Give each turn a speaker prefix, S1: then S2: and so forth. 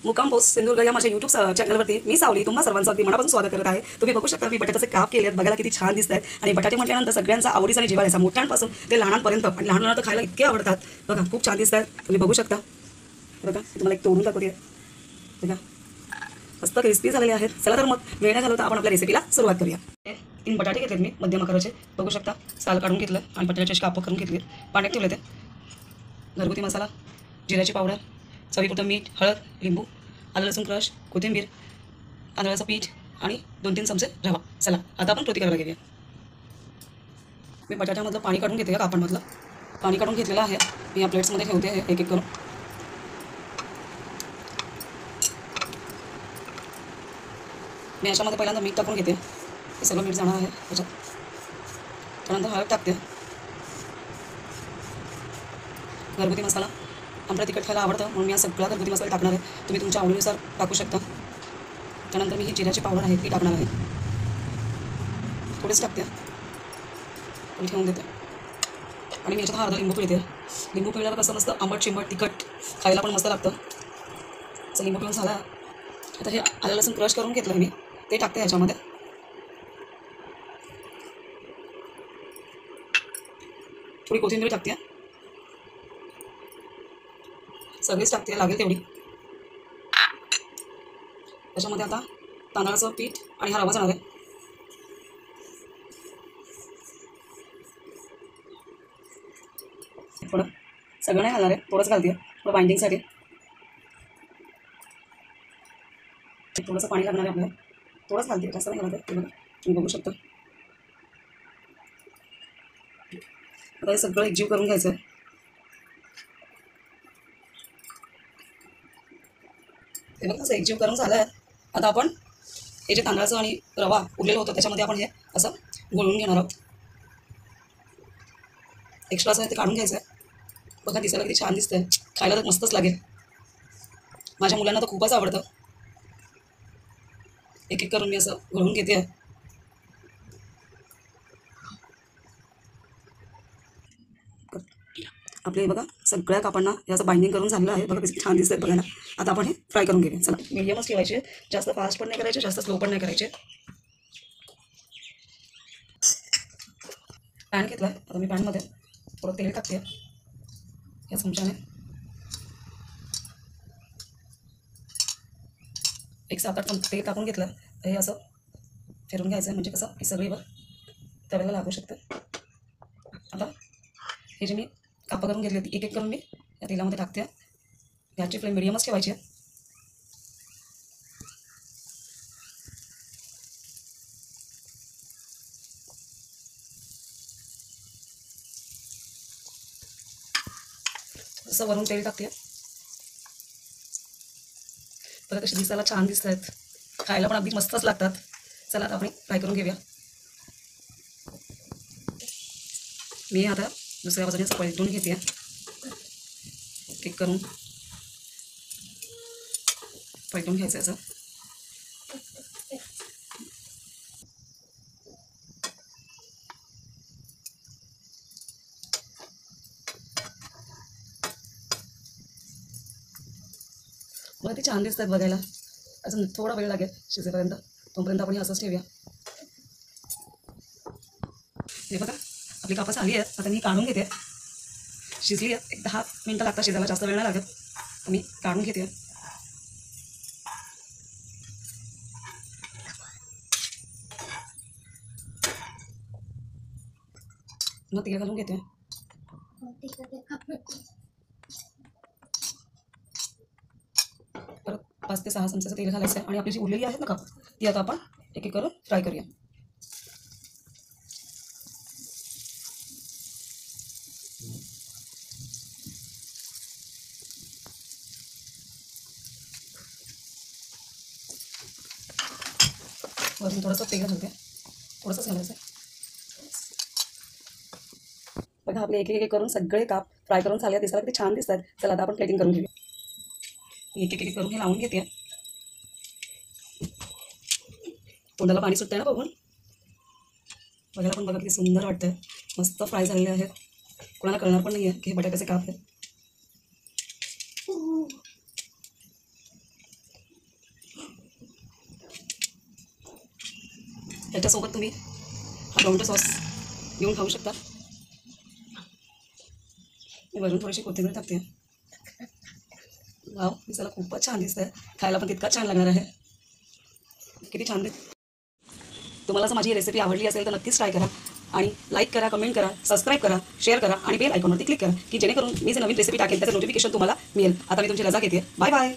S1: मुक्काम पोस्ट सिंधुदुर्ग या माझ्या यूट्यूब चॅनलवरती मी सावली तुम्हा सर्वांचं अगदी मनापासून स्वागत करत आहे। तुम्ही बघू शकता मी बटाट्याचे काप केले आहेत, बघायला किती छान दिसत आहेत आणि बटाटे म्हटल्यानंतर सगळ्यांचा आवडीचा आणि जिव्हाळ्याचा, मोठ्यांपासून ते लहानांपर्यंत आणि लहान मुलांना तर खायला इतके आवडतात। बघा खूप छान दिसत आहेत, तुम्ही बघू शकता। बघा तुम्हाला एक तोडून दाखवते, बघा मस्त क्रिस्पी झालेले आहेत। चला तर मग वेळ न घालवता आपण आपल्या रेसिपीला सुरुवात करूया। 3 बटाटे घेतलेत मी मध्यम आकाराचे, बघू शकता साल काढून घेतलं आणि बटाट्याचे काप करून घेतले, पाण्यात ठेवले ते। घरगुती मसाला, जिऱ्याची पावडर, चवीपुरतं मीठ, हळद, लिंबू, आलं लसूण क्रश, कोथिंबीर, तांदळाचं पीठ आणि 2-3 चमचे रवा। चला आता आपण कृती करायला घेऊया। मी बटाट्यामधलं पाणी काढून घेते, कापांमधलं पाणी काढून घेतलेलं आहे। मी या प्लेट्समध्ये ठेवते एक एक करून। मी याच्यामध्ये पहिल्यांदा मीठ टाकून घेते, हे सगळं मीठ जाणार आहे त्याच्यात। त्यानंतर हळद टाकते, घरगुती मसाला आमच्या तिखट खायला आवडतं म्हणून मी हा सगळा घरगुती मसाला टाकणार आहे, तुम्ही तुमच्या आवडीनुसार टाकू शकता। त्यानंतर मी ही जिऱ्याची पावडर आहे ती टाकणार आहे, थोडीच टाकते आणि ठेवून देते। आणि मी याच्यात अर्धा लिंबू पिळते। लिंबू पिळल्यावर कसं मस्त आंबट चिंबट तिखट खायला पण मस्त लागतं। असं लिंबू पिळून झाला, आता हे आलं लसूण क्रश करून घेतलं मी, ते टाकते ह्याच्यामध्ये। थोडी कोथिंबीर टाकते, सगळीच टाकते लागेल तेवढी। त्याच्यामध्ये आता तांदळाचं पीठ आणि हा रवा जाणार आहे। थोडं सगळं नाही घालणार आहे, थोडंच घालते थोडं बाइंडिंगसाठी। थोडंसं पाणी लागणार आहे आपल्याला, थोडंच घालते, जास्त नाही घालत आहे। बघा तुम्ही बघू शकता। आता हे सगळं एकजीव करून घ्यायचं आहे। हे बघा असं एकजीव करून झालं आहे। आता आपण हे जे तांदळाचं आणि रवा उरलेलं होतं त्याच्यामध्ये आपण हे असं घोळून घेणार आहोत। एक्स्ट्रा असं ते काढून घ्यायचं आहे। बघा दिसायला किती छान दिसतंय, खायला तर मस्तच लागेल। माझ्या मुलांना तर खूपच आवडतं। एक एक करून मी असं घोळून घेते आहे। आपले बघा सगळ्या कापांना हे असं बाइंडिंग करून झालेलं आहे। बघा किती छान दिसतंय बघायला। आता आपण हे फ्राय करून घेऊया। चला मीडियमच ठेवायचे, जास्त फास्ट पण नाही करायचे, जास्त स्लो पण नाही करायचे। पॅन घेतला आहे, आता मी पॅनमध्ये थोडं तेल टाकते या चमच्याने। एक 7-8 चमचे तेल टाकून घेतलं, तर हे असं फिरून घ्यायचं म्हणजे कसं हे सगळीवर तव्याला लागू शकतं। आता हे जे मी कापं करून घेतले एक एक करून मी या तेलामध्ये टाकते। गॅसची फ्लेम मिडियमच ठेवायची आहे। असं वरून तेल टाकते, बघा कशी दिसायला छान दिसत आहेत, खायला पण अगदी मस्तच लागतात। चला आता आपण फ्राय करून घेऊया। मी आता दुसऱ्या बाजूने असं पलटून घेते, एक करून पलटून घ्यायचं असं। बघा ते छान दिसतात बघायला, अजून थोडा वेळ लागेल शिजेपर्यंत, तोपर्यंत आपण हे असंच ठेवूया। हे बघा आपली कापं आली आहेत, आता मी काढून घेते। शिजली आहे, एक 10 मिनटं लागतात शिजायला, जास्त वेळ नाही लागत। मी काढून घेते, मग तेल घालून घेते। परत 5 ते 6 चमच्याचं तेल घालायचं आहे आणि आपली जी उरलेली आहेत ना काप, ती आता आपण एक एक करून फ्राय करूया। वरून थोडंसं तेल घालते, थोडंसंच घालायचं आहे। बघा आपले एक एक करून सगळे काप फ्राय करून झाले, दिसायला किती छान दिसतात। चला आता आपण प्लेटिंग करून घेऊया। एक एक करून हे लावून घेते, तोंडाला पाणी सुटतंय ना बघून, बघायला पण बघा किती सुंदर वाटतंय, मस्त फ्राय झालेले आहेत। कोणाला कळणार पण नाही आहे की हे बटाट्याचे काप आहेत। त्याच्यासोबत तुम्ही हा टोमॅटो सॉस घेऊन खाऊ शकता. मी वरून थोडीशी कोथिंबीर टाकते. वाव, दिसायला खूपच छान दिसत आहे, खायला पण तितकाच छान लागणार आहे. किती छान तुम्हाला जर माझी रेसिपी आवडली असेल तर नक्कीच ट्राय करा आणि लाईक करा, कमेंट करा, सबस्क्राईब करा, शेअर करा आणि बेल आयकॉनवरती क्लिक करा की जेणेकरून मी जे नवीन रेसिपी टाकेल त्याचं नोटिफिकेशन तुम्हाला मिळेल. आता मी तुमची रजा घेते. Bye bye.